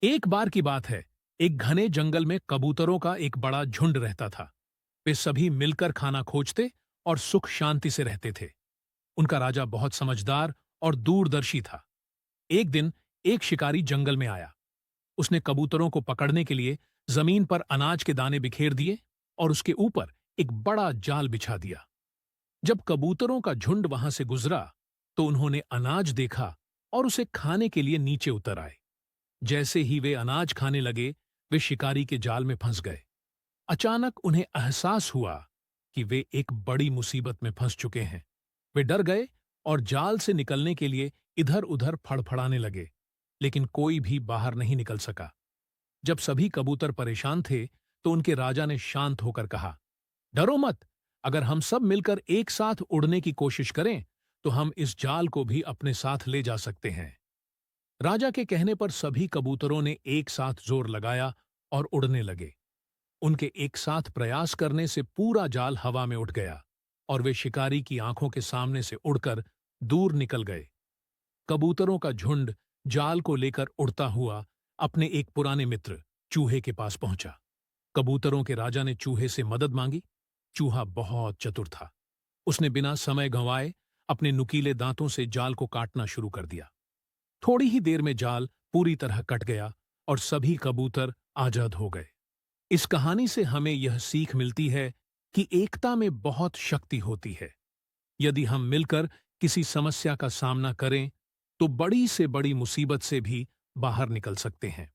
एक बार की बात है। एक घने जंगल में कबूतरों का एक बड़ा झुंड रहता था। वे सभी मिलकर खाना खोजते और सुख शांति से रहते थे। उनका राजा बहुत समझदार और दूरदर्शी था। एक दिन एक शिकारी जंगल में आया। उसने कबूतरों को पकड़ने के लिए जमीन पर अनाज के दाने बिखेर दिए और उसके ऊपर एक बड़ा जाल बिछा दिया। जब कबूतरों का झुंड वहां से गुजरा तो उन्होंने अनाज देखा और उसे खाने के लिए नीचे उतर आए। जैसे ही वे अनाज खाने लगे, वे शिकारी के जाल में फंस गए। अचानक उन्हें एहसास हुआ कि वे एक बड़ी मुसीबत में फंस चुके हैं। वे डर गए और जाल से निकलने के लिए इधर-उधर फड़फड़ाने लगे, लेकिन कोई भी बाहर नहीं निकल सका। जब सभी कबूतर परेशान थे, तो उनके राजा ने शांत होकर कहा, डरो मत। अगर हम सब मिलकर एक साथ उड़ने की कोशिश करें, तो हम इस जाल को भी अपने साथ ले जा सकते हैं। राजा के कहने पर सभी कबूतरों ने एक साथ जोर लगाया और उड़ने लगे। उनके एक साथ प्रयास करने से पूरा जाल हवा में उठ गया और वे शिकारी की आंखों के सामने से उड़कर दूर निकल गए। कबूतरों का झुंड जाल को लेकर उड़ता हुआ अपने एक पुराने मित्र चूहे के पास पहुंचा। कबूतरों के राजा ने चूहे से मदद मांगी। चूहा बहुत चतुर था। उसने बिना समय गंवाए अपने नुकीले दांतों से जाल को काटना शुरू कर दिया। थोड़ी ही देर में जाल पूरी तरह कट गया और सभी कबूतर आजाद हो गए। इस कहानी से हमें यह सीख मिलती है कि एकता में बहुत शक्ति होती है। यदि हम मिलकर किसी समस्या का सामना करें, तो बड़ी से बड़ी मुसीबत से भी बाहर निकल सकते हैं।